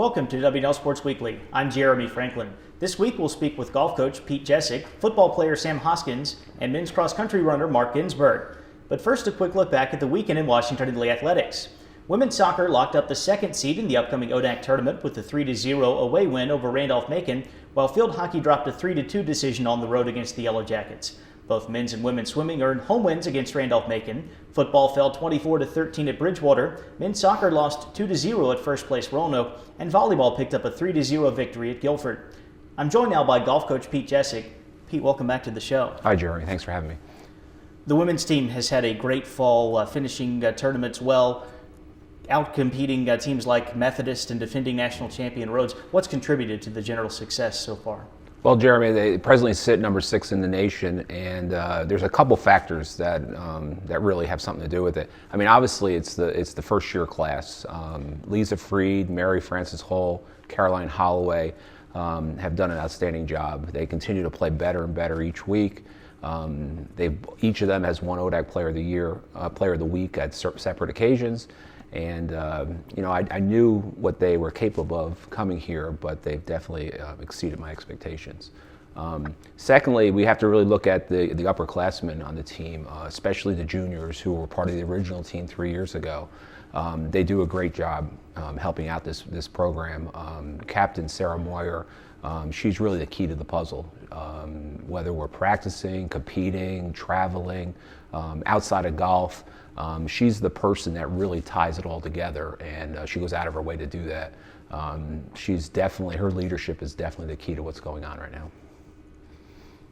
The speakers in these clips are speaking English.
Welcome to WNL Sports Weekly. I'm Jeremy Franklin. This week we'll speak with golf coach Pete Gyscek, football player Sam Hoskins, and men's cross-country runner Mark Gensburg. But first, a quick look back at the weekend in Washington in the athletics. Women's soccer locked up the second seed in the upcoming ODAC tournament with a 3-0 away win over Randolph-Macon, while field hockey dropped a 3-2 decision on the road against the Yellow Jackets. Both men's and women's swimming earned home wins against Randolph-Macon. Football fell 24-13 at Bridgewater. Men's soccer lost 2-0 at first place Roanoke, and volleyball picked up a 3-0 victory at Guilford. I'm joined now by golf coach Pete Gyscek. Pete, welcome back to the show. Hi, Jeremy. Thanks for having me. The women's team has had a great fall, finishing tournaments well, out-competing teams like Methodist and defending national champion Rhodes. What's contributed to the general success so far? Well, Jeremy, they presently sit number 6 in the nation, and there's a couple factors that really have something to do with it. I mean, obviously, it's the first-year class. Lisa Freed, Mary Frances Hull, Caroline Holloway have done an outstanding job. They continue to play better and better each week. Each of them has won ODAC Player of the Year, Player of the Week at separate occasions. And I knew what they were capable of coming here, but they've definitely exceeded my expectations. Secondly, we have to really look at the upperclassmen on the team, especially the juniors who were part of the original team 3 years ago. They do a great job helping out this program. Captain Sarah Moyer, she's really the key to the puzzle. Whether we're practicing, competing, traveling, outside of golf, she's the person that really ties it all together, and she goes out of her way to do that. Her leadership is definitely the key to what's going on right now.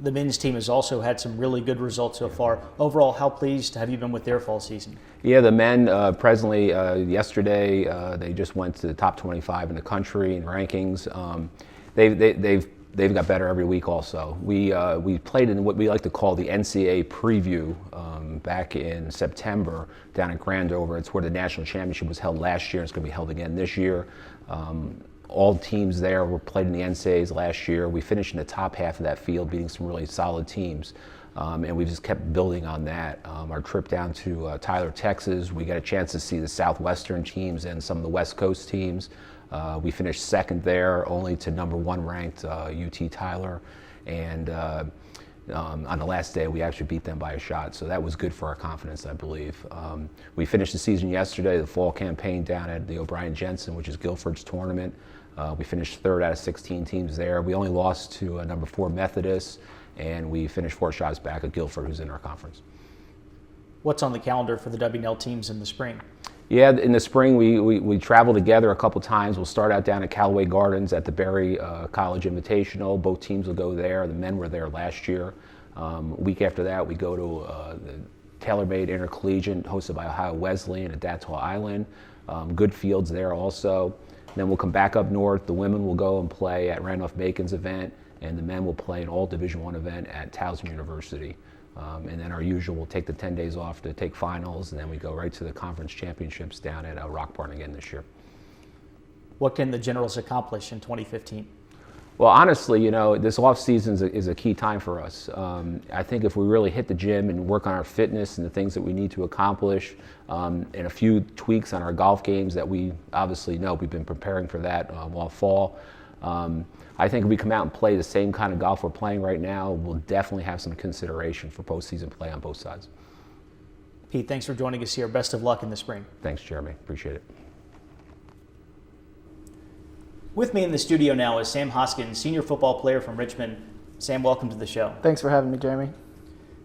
The men's team has also had some really good results so far. Overall, how pleased have you been with their fall season? Yeah, the men presently, yesterday, they just went to the top 25 in the country in rankings. They've got better every week also. We played in what we like to call the NCAA preview back in September down at Grandover. It's where the national championship was held last year. It's going to be held again this year. All teams there were played in the NCAAs last year. We finished in the top half of that field, beating some really solid teams. And we just kept building on that. Our trip down to Tyler, Texas, we got a chance to see the Southwestern teams and some of the West Coast teams. We finished second there, only to number 1 ranked UT Tyler, and on the last day we actually beat them by a shot, so that was good for our confidence, I believe. We finished the season yesterday, the fall campaign down at the O'Brien Jensen, which is Guilford's tournament. We finished 3rd out of 16 teams there. We only lost to number 4 Methodist, and we finished 4 shots back at Guilford, who's in our conference. What's on the calendar for the WNL teams in the spring? Yeah, in the spring we travel together a couple times. We'll start out down at Callaway Gardens at the Berry College Invitational. Both teams will go there. The men were there last year. A week after that, we go to the Tailor-Made Intercollegiate hosted by Ohio Wesleyan at Atoll Island. Good fields there also. Then we'll come back up north. The women will go and play at Randolph-Macon's event, and the men will play an all Division I event at Towson University. And then our usual, we'll take the 10 days off to take finals, and then we go right to the conference championships down at Rockbarn again this year. What can the Generals accomplish in 2015? Well, honestly, this off season is a key time for us. I think if we really hit the gym and work on our fitness and the things that we need to accomplish, and a few tweaks on our golf games that we obviously know, we've been preparing for that all fall. I think if we come out and play the same kind of golf we're playing right now, we'll definitely have some consideration for postseason play on both sides. Pete, thanks for joining us here. Best of luck in the spring. Thanks, Jeremy. Appreciate it. With me in the studio now is Sam Hoskins, senior football player from Richmond. Sam, welcome to the show. Thanks for having me, Jeremy.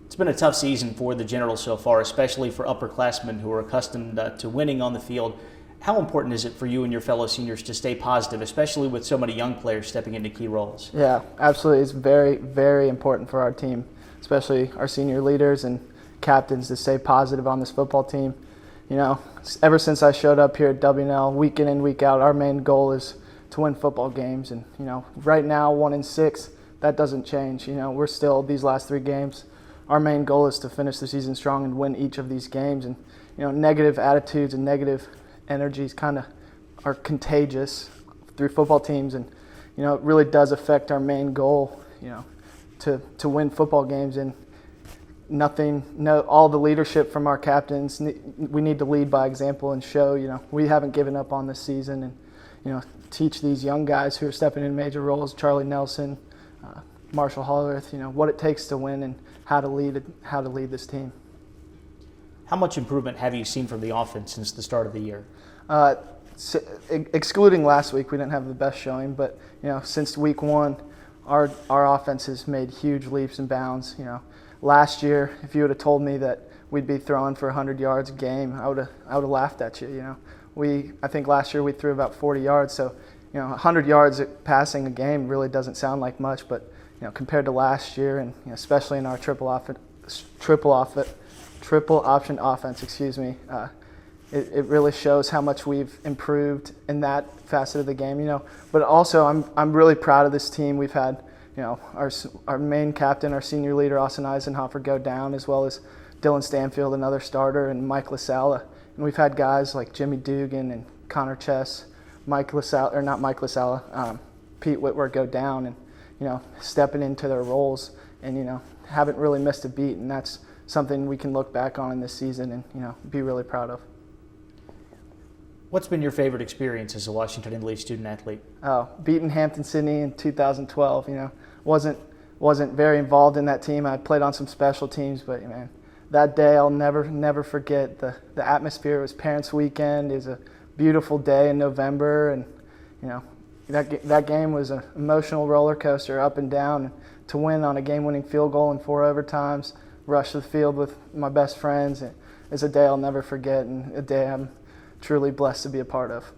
It's been a tough season for the Generals so far, especially for upperclassmen who are accustomed to winning on the field. How important is it for you and your fellow seniors to stay positive, especially with so many young players stepping into key roles? Yeah, absolutely. It's very, very important for our team, especially our senior leaders and captains, to stay positive on this football team. Ever since I showed up here at WNL, week in and week out, our main goal is to win football games. And, right now, 1-6, that doesn't change. We're still, these last 3 games, our main goal is to finish the season strong and win each of these games. And, negative attitudes and negative energies kind of are contagious through football teams, and it really does affect our main goal, to win football games. And all the leadership from our captains, we need to lead by example and show, we haven't given up on this season, and teach these young guys who are stepping in major roles, Charlie Nelson, Marshall Hollerith, what it takes to win and how to lead this team. How much improvement have you seen from the offense since the start of the year? Excluding last week, we didn't have the best showing, but since week one, our offense has made huge leaps and bounds. Last year, if you would have told me that we'd be throwing for 100 yards a game, I would have laughed at you. I think last year we threw about 40 yards, so 100 yards passing a game really doesn't sound like much, but compared to last year, and especially in our triple option offense, it really shows how much we've improved in that facet of the game. But also I'm really proud of this team. We've had our main captain, our senior leader Austin Eisenhofer, go down, as well as Dylan Stanfield, another starter, and Mike LaSalla. And we've had guys like Jimmy Dugan and Connor Chess, Pete Whitworth go down, and stepping into their roles, and haven't really missed a beat, and that's something we can look back on in this season and be really proud of. What's been your favorite experience as a Washington and Lee student athlete? Oh, beating Hampton-Sydney in 2012. Wasn't very involved in that team. I played on some special teams, but man, that day I'll never forget. The atmosphere. It was Parents' Weekend. It was a beautiful day in November, and that game was an emotional roller coaster, up and down. To win on a game-winning field goal in 4 overtimes, rush the field with my best friends, it's a day I'll never forget, and a day I'm truly blessed to be a part of.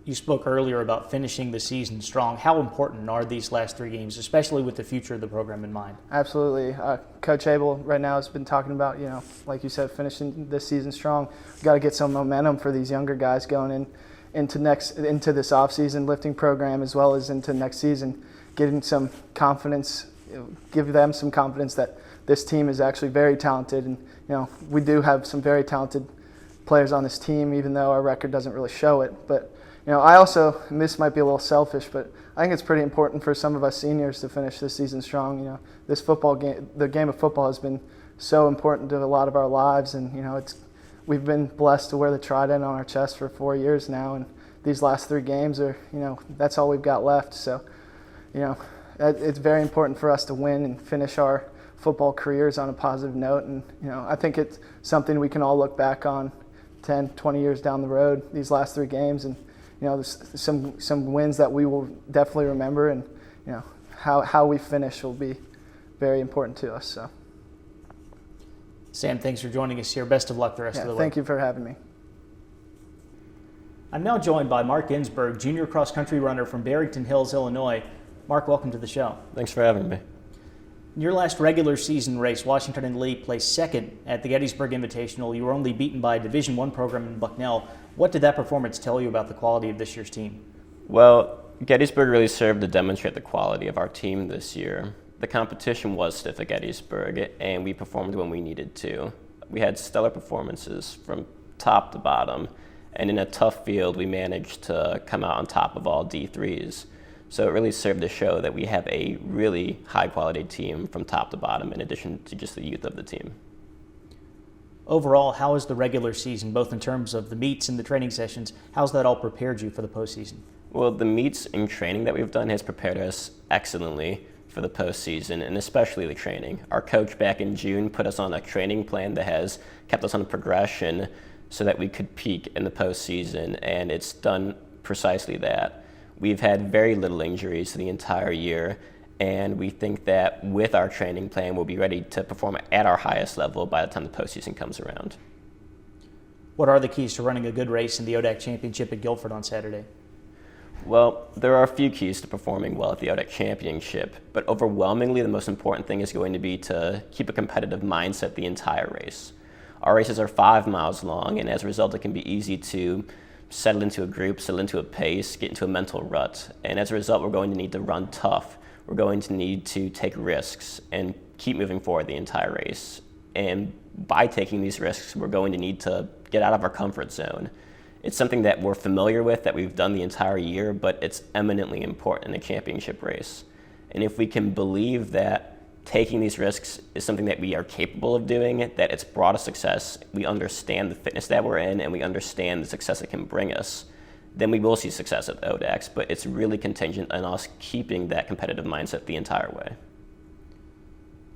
You spoke earlier about finishing the season strong. How important are these last 3 games, especially with the future of the program in mind? Absolutely. Coach Abel right now has been talking about, like you said, finishing this season strong. We've got to get some momentum for these younger guys going into this offseason lifting program, as well as into next season, getting some confidence, give them some confidence that this team is actually very talented. And, we do have some very talented players on this team, even though our record doesn't really show it. But I also, and this might be a little selfish, but I think it's pretty important for some of us seniors to finish this season strong. This football game, the game of football, has been so important to a lot of our lives, and we've been blessed to wear the trident on our chest for 4 years now, and these last 3 games are, that's all we've got left. So, it's very important for us to win and finish our football careers on a positive note, and I think it's something we can all look back on 10, 20 years down the road, these last 3 games, and there's some wins that we will definitely remember, and how we finish will be very important to us. So, Sam, thanks for joining us here. Best of luck the rest of the way. Thank you for having me. I'm now joined by Mark Gensburg, junior cross-country runner from Barrington Hills, Illinois. Mark, welcome to the show. Thanks for having me. In your last regular season race, Washington and Lee placed second at the Gettysburg Invitational. You were only beaten by a Division I program in Bucknell. What did that performance tell you about the quality of this year's team? Well, Gettysburg really served to demonstrate the quality of our team this year. The competition was stiff at Gettysburg, and we performed when we needed to. We had stellar performances from top to bottom, and in a tough field, we managed to come out on top of all D3s. So it really served to show that we have a really high-quality team from top to bottom, in addition to just the youth of the team. Overall, how is the regular season, both in terms of the meets and the training sessions, how's that all prepared you for the postseason? Well, the meets and training that we've done has prepared us excellently for the postseason, and especially the training. Our coach back in June put us on a training plan that has kept us on a progression so that we could peak in the postseason, and it's done precisely that. We've had very little injuries the entire year, and we think that with our training plan, we'll be ready to perform at our highest level by the time the postseason comes around. What are the keys to running a good race in the ODAC Championship at Guilford on Saturday? Well, there are a few keys to performing well at the ODAC Championship, but overwhelmingly the most important thing is going to be to keep a competitive mindset the entire race. Our races are 5 miles long, and as a result, it can be easy to settle into a group, settle into a pace, get into a mental rut. And as a result, we're going to need to run tough. We're going to need to take risks and keep moving forward the entire race. And by taking these risks, we're going to need to get out of our comfort zone. It's something that we're familiar with, that we've done the entire year, but it's eminently important in a championship race. And if we can believe that taking these risks is something that we are capable of doing, that it's brought us success, we understand the fitness that we're in, and we understand the success it can bring us, then we will see success at the ODACs, but it's really contingent on us keeping that competitive mindset the entire way.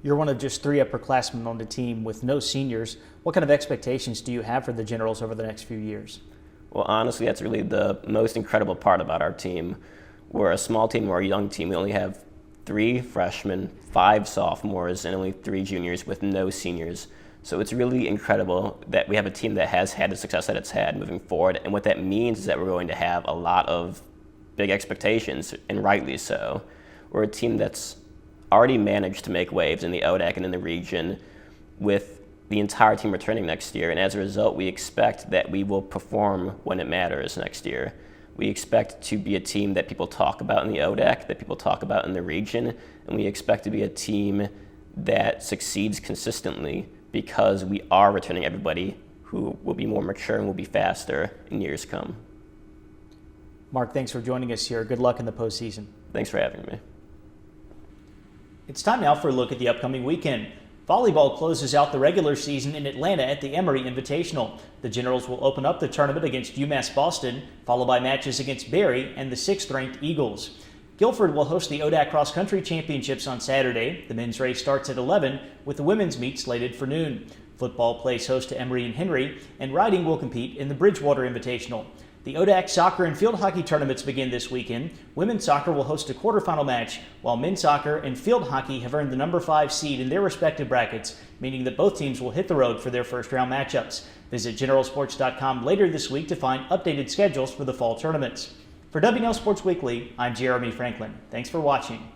You're one of just 3 upperclassmen on the team with no seniors. What kind of expectations do you have for the Generals over the next few years? Well, honestly, that's really the most incredible part about our team. We're a small team, we're a young team. We only have 3 freshmen, 5 sophomores, and only 3 juniors with no seniors. So it's really incredible that we have a team that has had the success that it's had moving forward. And what that means is that we're going to have a lot of big expectations, and rightly so. We're a team that's already managed to make waves in the ODAC and in the region, with the entire team returning next year. And as a result, we expect that we will perform when it matters next year. We expect to be a team that people talk about in the ODAC, that people talk about in the region, and we expect to be a team that succeeds consistently because we are returning everybody who will be more mature and will be faster in years to come. Mark, thanks for joining us here. Good luck in the postseason. Thanks for having me. It's time now for a look at the upcoming weekend. Volleyball closes out the regular season in Atlanta at the Emory Invitational. The Generals will open up the tournament against UMass Boston, followed by matches against Barry and the 6th-ranked Eagles. Guilford will host the ODAC Cross Country Championships on Saturday. The men's race starts at 11, with the women's meet slated for noon. Football plays host to Emory and Henry, and riding will compete in the Bridgewater Invitational. The ODAC soccer and field hockey tournaments begin this weekend. Women's soccer will host a quarterfinal match, while men's soccer and field hockey have earned the number 5 seed in their respective brackets, meaning that both teams will hit the road for their first-round matchups. Visit generalsports.com later this week to find updated schedules for the fall tournaments. For WNL Sports Weekly, I'm Jeremy Franklin. Thanks for watching.